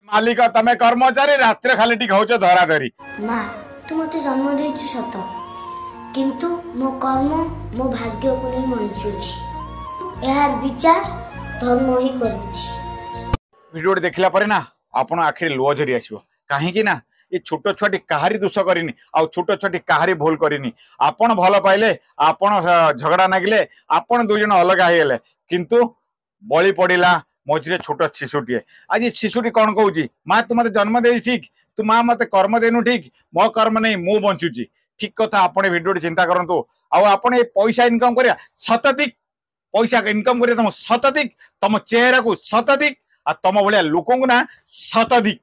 मालिक तमे कर्मचारी रात्रे खाली टी खाऊच धरा धरी। माँ तू मते जन्म देचु सत किंतु मो कर्म मो भाग्य को नहीं मंचुची यार विचार धर्म ही करूची। वीडियो देखला परे ना आपण आखिर लुह झरी आसीबो काहे ना ये छोट छुआटी कहारी दोष करिनी आ छोट छुआटी कहारी भूल करिनी। आपण भल पाइले आपण झगड़ा नागिले आपण दुई जन अलग हेले किंतु बळी पड़िला मझे छोट शिशुटीए। आज शिशुटी कौन कहूँ माँ तू मत जन्म दे ठीक तू माँ मत कर्म देनु ठीक मो कर्म नहीं मु बंचुची ठीक कथा। आपने वीडियो चिंता करंतु आपने पैसा इनकम करिया शताधिक पैसा इनकम करिया तुम शताधिक तुम चेहरा को शताधिक आ तुम भाया लोक ना शताधिक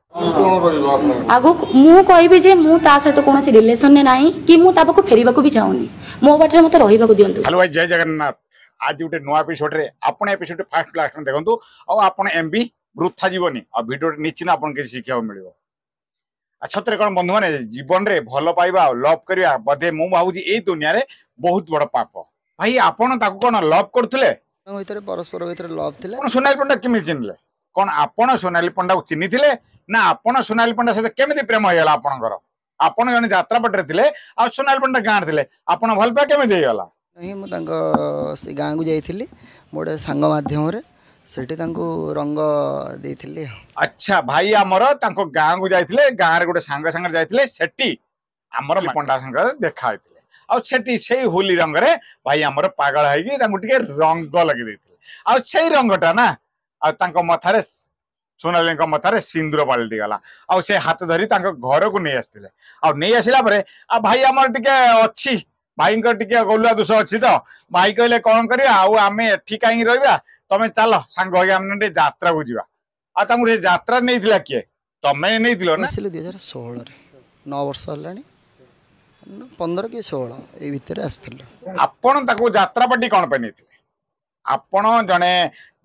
आगो मु कहबी जे मु ता सहित कोनोसी रिलेशन ने नाही कि मु ताबको फेरिबाको भी चाहूनी मो बाटरे मते रहिबाको दियंतु। हेलो भाई जय जगन्नाथ। आज गोटे नुआ एपिसोड रे आपण एपिसोड फास्ट लास्ट में देखंतु आ आपण एमबी वृथा जीवनी आ वीडियो निश्चित आपण के शिक्षा मिलिबो। छतरे कोन बंधु माने जीवन रे भलो पाइबा लव करिया बधे मु भाबुजी ए दुनिया रे बहुत बड़ पाप। भाई आपण ताको कोन लव करथले भीतर परस्पर भीतर लव थिले कोन सोनाली पंडा केमि चिनले कोन आपण सोनाली पंडा को चिन्नी थिले ना आपण सोनाली पंडा से केमिति प्रेम होयला आपनकर आपण जने यात्रा पटरे थिले आ सोनाली पंडा गाण थिले आपण भल पा केमिति होयला नहीं मु तांको से गाँ को जाइथिली मोटे सांग माध्यम रे सेठी तांको रंग देइथिली। अच्छा भाई आमर तांको गाँ को जाइथिले गाँ रे गोटे सांग संग जाइथिले सेठी आमर पंडा संग देखा होइथिले आ सेठी सेही होली रंग रे भाई आमर पागल हैगी तांको टिके रंग लगे देइथिले आ सेही रंगटा ना आ तांको मथारे सोनाली मथारे सिंदूर पलटि गला आ से हाथ धरी तांको घर को नहीं आस्थिले आ नहीं आसिला परे आ भाई आमर टिके अछि भाई टिके गलुआ दोष अच्छी तो भाई कहले कौन करिया आम एठी कहीं रहा तमें चल सांग यात्रा को जीवा आ यात्रा नहीं किए तमें नहीं ना 2016 रे 9 वर्ष हलानी 15 कि 16 ए भितर आस्थिलु आपण ताको यात्रा पार्टी कौन पे नहीं आपण जने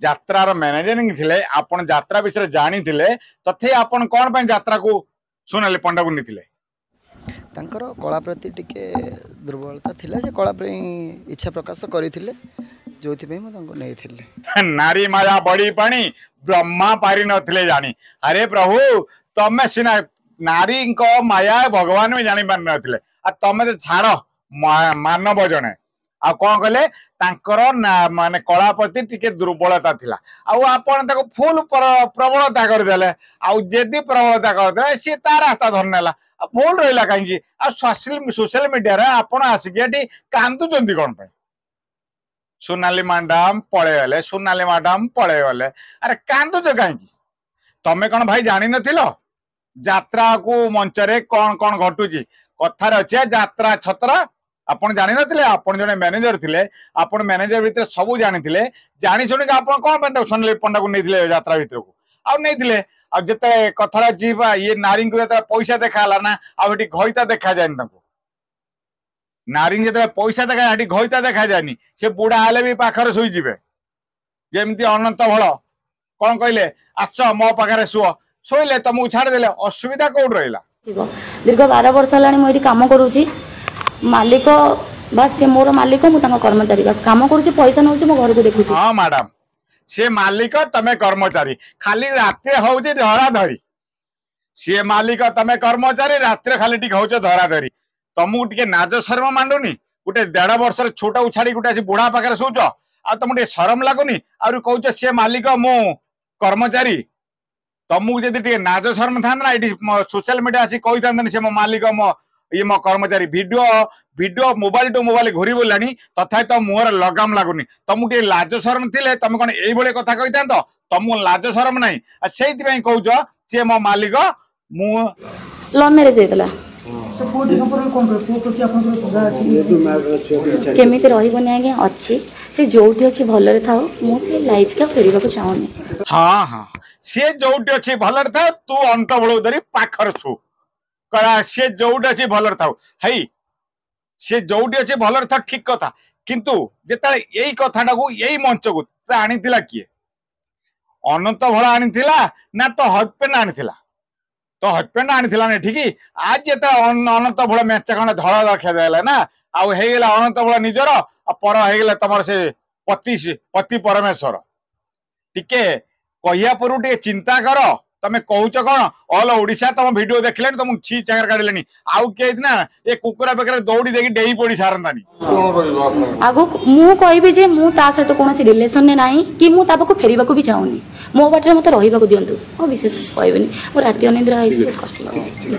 यात्रार मैनेजरिंग थिले आपण यात्रा विषय जानी थिले तथे आपण कौन पे यात्रा को सोनाली पंडा को नहीं तांकर कला प्रति टिके दुर्बलता थिला से कला इच्छा प्रकाश करथिले जोथि पे म तांको नै थिले। नारी माया बड़ी पानी ब्रह्मा पारी नथिले जानी अरे प्रभु तमे सिना नारी को माया भगवान भी जानी पार नथिले आ तमे तो छाड़ मानव जने आ कोन कहले तांकर माने कला प्रति टिके दुर्बलता थिला आ आपण ताको फुल प्रबलता कर देले आ जेदी प्रबलता कर देले से ता रास्ता धरनेला भूल रहा कहीं सोशल मीडिया रे आपण आसिकी कांदुचंती कौन पे सोनाली मैडम पळे गले सोनाली मैडम पळे गले अरे कांदुच कहीं तमें कौन भाई जानी नथिलो यात्रा को मंच रे कौन कौन घटुची कथार अच्छे यात्रा छत्र आपण जानी नथिले आपण जने मैनेजर थिले आपण मैनेजर भीतर सब जानी थिले जानी सुनी आपण कौन पे सोनाली पंडा को नहीं यात्रा भीतर को आ नहीं अब जिते कथार जीवा ये नारी को जो पैसा देखा ना आठ घईता देखा जाए नारी जो पैसा देखा घईता देखा जाए से बुढ़ा हेले भी पाखर शुईजे जमी अनंत भल कौन कहले आस मो पाखे शुओ शोले तुमको छाड़देले असुविधा कौट रहा दीर्घ 12 वर्ष है काम करुँची मालिक बस से मोर मालिक मुझे कर्मचारी बस काम करुँची पैसा नौ मो घर को देखुची। हाँ मैडम से मालिक तमे कर्मचारी खाली रात्रे हूँ धरा धरी सी मालिक तमे कर्मचारी रात्रे खाली टी हूँ धरा धरी तुमको टे नाज शर्म मांडुनी गोटे 1.5 वर्ष छोट छाड़ी गोटे बुढ़ा पाखे शोच आ तुमको शरम लगुनि आउ कौच सी मालिक मु कर्मचारी तुमको जब नाज शर्म था ना सोशल मीडिया आसी कही था सी मो मालिक मो ये मो कर्मचारी video video mobile to mobile घूरी बुलानी तथा तो मुहर लगाम लगुनि तुमको लाज शरम थिले तुम कौन ये कथा कही था तुमको लाज शरम ना से कौच सी मो मालिक मु लव मैरेज होता केमी रही आज्ञा अच्छी से जोटी अच्छी भलरे था मुझे लाइफ क्या फेरवा चाहूनी। हाँ हाँ सी जोटी अच्छी भलरे था तू अंत बड़ धरी पाखर छु कला सी जोटी अच्छी भलरे था हई सी जोटी अच्छी भलरे था ठीक कथा किंतु जिते यही कथाटा को यही मंच को आनी किए अनंत भल आनी ना तो हजबैंड आनी तो हजबैंड आनी नहीं ठीक आज जिते अनंत भल मेचा खंडे धड़ा रखा देला ना आउ हेगला अनंत भल निजर पर हेगला तुम से पति परमेश्वर टिके कहिया पर चिंता कर तमे कहूच कौन ऑल ओडिशा तुम वीडियो देखले तुम छी चाकर काढलेनी आउ के ना ए कुकुरा बेकर दौड़ी देकी डेई पड़ी सारंतानी आगो मु कहबी जे मु ता सहित कोनोसी रिलेशन ने नाही कि मु ताबको फेरिबाको भी चाहूनी मो बाटरे मते रहिबाको दियंतु मो विशेष किछ कहबेनी मो राति अनिद्रा आइछ बहुत कष्ट लागो।